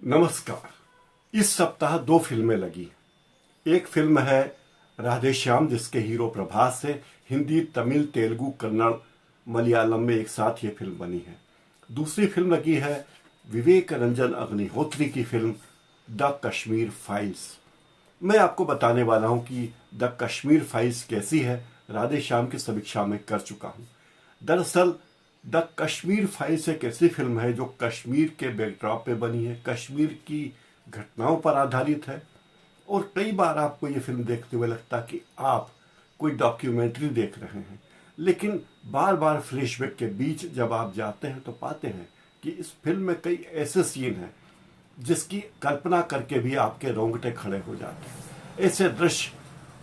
नमस्कार। इस सप्ताह दो फिल्में लगी। एक फिल्म है राधे श्याम, जिसके हीरो प्रभास है। हिंदी, तमिल, तेलुगु, कन्नड़, मलयालम में एक साथ ये फिल्म बनी है। दूसरी फिल्म लगी है विवेक रंजन अग्निहोत्री की फिल्म द कश्मीर फाइल्स। मैं आपको बताने वाला हूं कि द कश्मीर फाइल्स कैसी है, राधे श्याम की समीक्षा में कर चुका हूं। दरअसल द कश्मीर फाइल्स एक ऐसी फिल्म है जो कश्मीर के बैकड्रॉप पे बनी है, कश्मीर की घटनाओं पर आधारित है। और कई बार आपको ये फिल्म देखते हुए लगता कि आप कोई डॉक्यूमेंट्री देख रहे हैं, लेकिन बार बार फ्लैशबैक के बीच जब आप जाते हैं तो पाते हैं कि इस फिल्म में कई ऐसे सीन हैं जिसकी कल्पना करके भी आपके रोंगटे खड़े हो जाते हैं। ऐसे दृश्य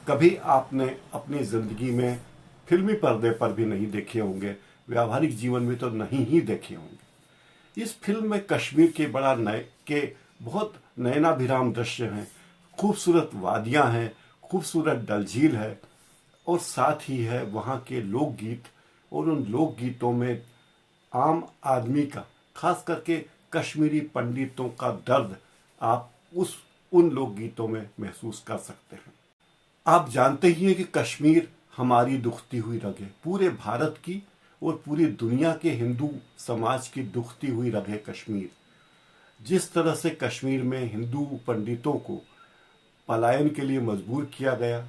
कभी आपने अपनी जिंदगी में फिल्मी पर्दे पर भी नहीं देखे होंगे, व्यावहारिक जीवन में तो नहीं ही देखे होंगे। इस फिल्म में कश्मीर के बहुत नयनाभिराम दृश्य हैं, खूबसूरत वादियां हैं, खूबसूरत डल झील है, और साथ ही है वहाँ के लोकगीत। और उन लोकगीतों में आम आदमी का, खास करके कश्मीरी पंडितों का दर्द आप उन लोकगीतों में महसूस कर सकते हैं। आप जानते ही हैं कि कश्मीर हमारी दुखती हुई रग है, पूरे भारत की और पूरी दुनिया के हिंदू समाज की दुखती हुई रग है कश्मीर। जिस तरह से कश्मीर में हिंदू पंडितों को पलायन के लिए मजबूर किया गया,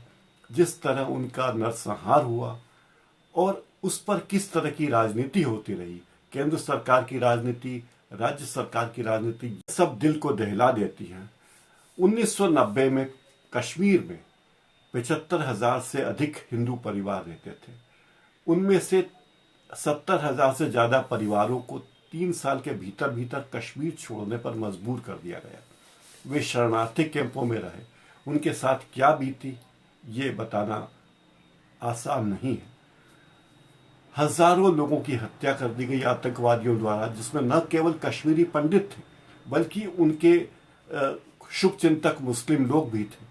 जिस तरह उनका नरसंहार हुआ, और उस पर किस तरह की राजनीति होती रही, केंद्र सरकार की राजनीति, राज्य सरकार की राजनीति, सब दिल को दहला देती है। 1990 में कश्मीर में 75,000 से अधिक हिंदू परिवार रहते थे। उनमें से 70,000 से ज्यादा परिवारों को 3 साल के भीतर भीतर कश्मीर छोड़ने पर मजबूर कर दिया गया। वे शरणार्थी कैंपों में रहे। उनके साथ क्या बीती ये बताना आसान नहीं है। हजारों लोगों की हत्या कर दी गई आतंकवादियों द्वारा, जिसमें न केवल कश्मीरी पंडित थे बल्कि उनके शुभचिंतक मुस्लिम लोग भी थे,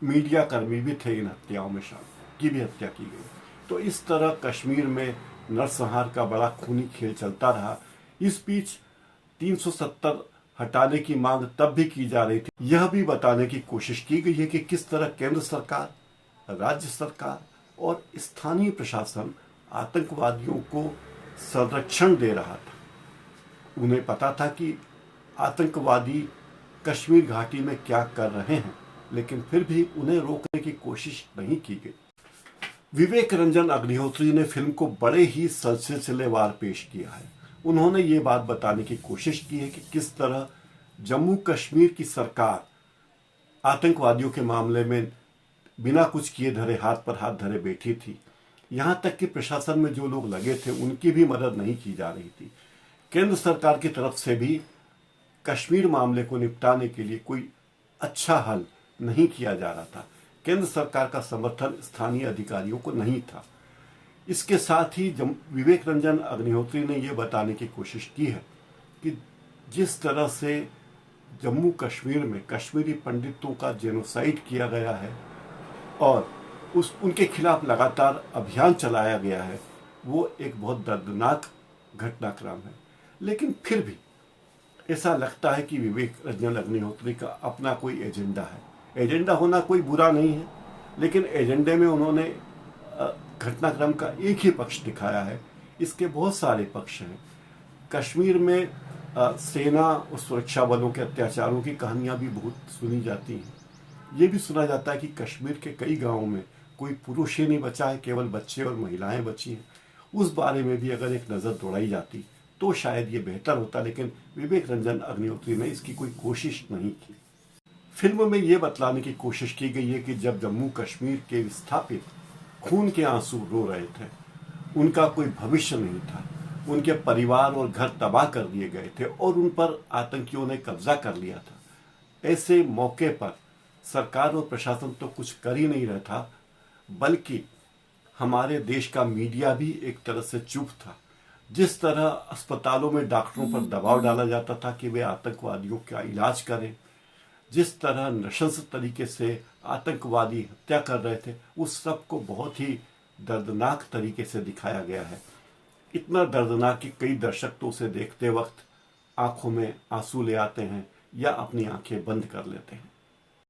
मीडिया कर्मी भी थे। इन हत्याओं में शामिल की भी हत्या की गई। तो इस तरह कश्मीर में नरसंहार का बड़ा खूनी खेल चलता रहा। इस बीच 370 हटाने की मांग तब भी की जा रही थी। यह भी बताने की कोशिश की गई है कि किस तरह केंद्र सरकार, राज्य सरकार और स्थानीय प्रशासन आतंकवादियों को संरक्षण दे रहा था। उन्हें पता था कि आतंकवादी कश्मीर घाटी में क्या कर रहे हैं, लेकिन फिर भी उन्हें रोकने की कोशिश नहीं की गई। विवेक रंजन अग्निहोत्री ने फिल्म को बड़े ही सिलसिलेवार पेश किया है। उन्होंने ये बात बताने की कोशिश की है कि किस तरह जम्मू कश्मीर की सरकार आतंकवादियों के मामले में बिना कुछ किए धरे, हाथ पर हाथ धरे बैठी थी। यहां तक कि प्रशासन में जो लोग लगे थे उनकी भी मदद नहीं की जा रही थी। केंद्र सरकार की तरफ से भी कश्मीर मामले को निपटाने के लिए कोई अच्छा हल नहीं किया जा रहा था। केंद्र सरकार का समर्थन स्थानीय अधिकारियों को नहीं था। इसके साथ ही विवेक रंजन अग्निहोत्री ने यह बताने की कोशिश की है कि जिस तरह से जम्मू कश्मीर में कश्मीरी पंडितों का जेनोसाइड किया गया है और उनके खिलाफ लगातार अभियान चलाया गया है, वो एक बहुत दर्दनाक घटनाक्रम है। लेकिन फिर भी ऐसा लगता है कि विवेक रंजन अग्निहोत्री का अपना कोई एजेंडा है। एजेंडा होना कोई बुरा नहीं है, लेकिन एजेंडे में उन्होंने घटनाक्रम का एक ही पक्ष दिखाया है। इसके बहुत सारे पक्ष हैं। कश्मीर में सेना और सुरक्षा बलों के अत्याचारों की कहानियां भी बहुत सुनी जाती हैं। ये भी सुना जाता है कि कश्मीर के कई गांवों में कोई पुरुष ही नहीं बचा है, केवल बच्चे और महिलाएं बची हैं। उस बारे में भी अगर एक नज़र दौड़ाई जाती तो शायद ये बेहतर होता, लेकिन विवेक रंजन अग्निहोत्री ने इसकी कोई कोशिश नहीं की। फिल्म में ये बतलाने की कोशिश की गई है कि जब जम्मू कश्मीर के विस्थापित खून के आंसू रो रहे थे, उनका कोई भविष्य नहीं था, उनके परिवार और घर तबाह कर दिए गए थे और उन पर आतंकियों ने कब्जा कर लिया था। ऐसे मौके पर सरकार और प्रशासन तो कुछ कर ही नहीं रहा था, बल्कि हमारे देश का मीडिया भी एक तरह से चुप था। जिस तरह अस्पतालों में डॉक्टरों पर दबाव डाला जाता था कि वे आतंकवादियों का इलाज करें, जिस तरह नृशंस तरीके से आतंकवादी हत्या कर रहे थे, उस सब को बहुत ही दर्दनाक तरीके से दिखाया गया है। इतना दर्दनाक कि कई दर्शक तो उसे देखते वक्त आंखों में आंसू ले आते हैं, या अपनी आंखें बंद कर लेते हैं।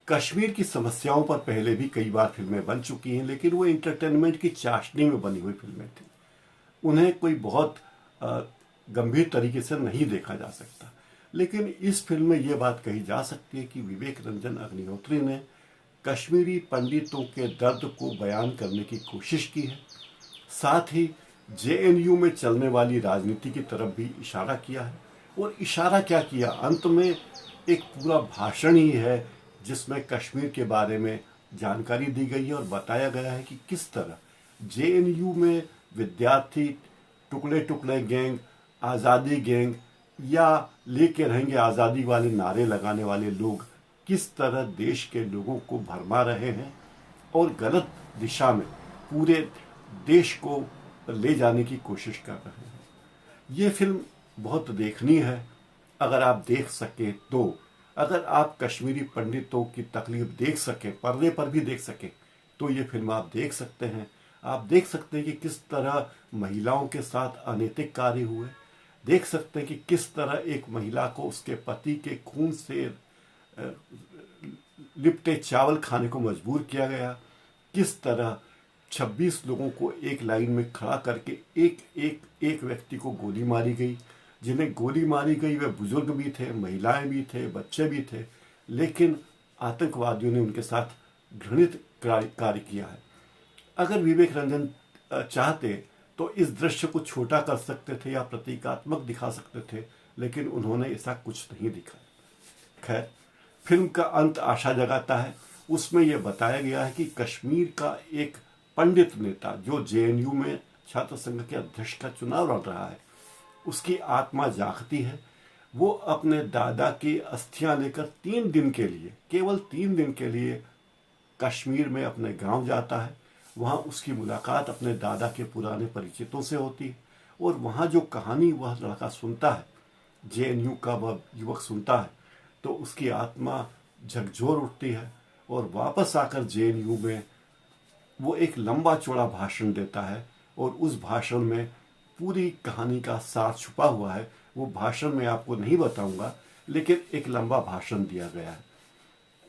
कश्मीर की समस्याओं पर पहले भी कई बार फिल्में बन चुकी हैं, लेकिन वो इंटरटेनमेंट की चाशनी में बनी हुई फिल्में थी। उन्हें कोई बहुत गंभीर तरीके से नहीं देखा जा सकता। लेकिन इस फिल्म में यह बात कही जा सकती है कि विवेक रंजन अग्निहोत्री ने कश्मीरी पंडितों के दर्द को बयान करने की कोशिश की है। साथ ही जेएनयू में चलने वाली राजनीति की तरफ भी इशारा किया है। और इशारा क्या किया, अंत में एक पूरा भाषण ही है जिसमें कश्मीर के बारे में जानकारी दी गई है और बताया गया है कि किस तरह जेएनयू में विद्यार्थी टुकड़े टुकड़े गैंग, आज़ादी गैंग या लेके रहेंगे आज़ादी वाले नारे लगाने वाले लोग किस तरह देश के लोगों को भरमा रहे हैं और गलत दिशा में पूरे देश को ले जाने की कोशिश कर रहे हैं। ये फिल्म बहुत देखनी है अगर आप देख सकें तो। अगर आप कश्मीरी पंडितों की तकलीफ देख सकें, पर्दे पर भी देख सकें, तो ये फिल्म आप देख सकते हैं। आप देख सकते हैं कि किस तरह महिलाओं के साथ अनैतिक कार्य हुए। देख सकते हैं कि किस तरह एक महिला को उसके पति के खून से लिपटे चावल खाने को मजबूर किया गया। किस तरह 26 लोगों को एक लाइन में खड़ा करके एक व्यक्ति को गोली मारी गई। जिन्हें गोली मारी गई वे बुजुर्ग भी थे, महिलाएं भी थे, बच्चे भी थे, लेकिन आतंकवादियों ने उनके साथ घृणित कार्य किया है। अगर विवेक रंजन चाहते तो इस दृश्य को छोटा कर सकते थे या प्रतीकात्मक दिखा सकते थे, लेकिन उन्होंने ऐसा कुछ नहीं दिखाया। खैर, फिल्म का अंत आशा जगाता है। उसमें यह बताया गया है कि कश्मीर का एक पंडित नेता जो जेएनयू में छात्र संघ के अध्यक्ष का चुनाव लड़ रहा है, उसकी आत्मा जागती है। वो अपने दादा की अस्थियां लेकर 3 दिन के लिए, केवल 3 दिन के लिए कश्मीर में अपने गांव जाता है। वहां उसकी मुलाकात अपने दादा के पुराने परिचितों से होती है और वहां जो कहानी वह लड़का सुनता है, जेएनयू का वह युवक सुनता है, तो उसकी आत्मा झकझोर उठती है और वापस आकर जेएनयू में वो एक लंबा चौड़ा भाषण देता है। और उस भाषण में पूरी कहानी का सार छुपा हुआ है। वो भाषण मैं आपको नहीं बताऊंगा, लेकिन एक लंबा भाषण दिया गया है।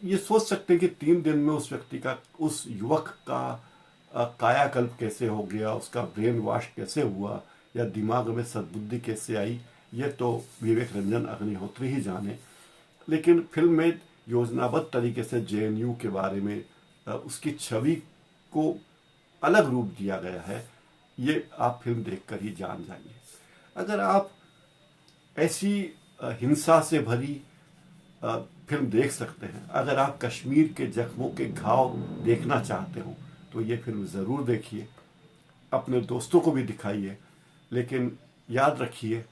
ये सोच सकते हैं कि 3 दिन में उस व्यक्ति का, उस युवक का कायाकल्प कैसे हो गया, उसका ब्रेन वॉश कैसे हुआ या दिमाग में सद्बुद्धि कैसे आई, ये तो विवेक रंजन अग्निहोत्री ही जाने। लेकिन फिल्म में योजनाबद्ध तरीके से जेएनयू के बारे में उसकी छवि को अलग रूप दिया गया है। ये आप फिल्म देखकर ही जान जाएंगे। अगर आप ऐसी हिंसा से भरी फिल्म देख सकते हैं, अगर आप कश्मीर के जख्मों के घाव देखना चाहते हो, तो ये फिल्म ज़रूर देखिए। अपने दोस्तों को भी दिखाइए। लेकिन याद रखिए,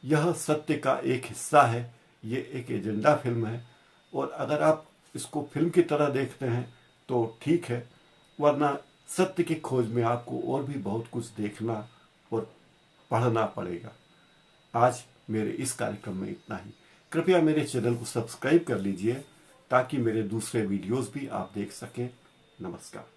यह सत्य का एक हिस्सा है। ये एक एजेंडा फिल्म है और अगर आप इसको फिल्म की तरह देखते हैं तो ठीक है, वरना सत्य की खोज में आपको और भी बहुत कुछ देखना और पढ़ना पड़ेगा। आज मेरे इस कार्यक्रम में इतना ही। कृपया मेरे चैनल को सब्सक्राइब कर लीजिए ताकि मेरे दूसरे वीडियोस भी आप देख सकें। नमस्कार।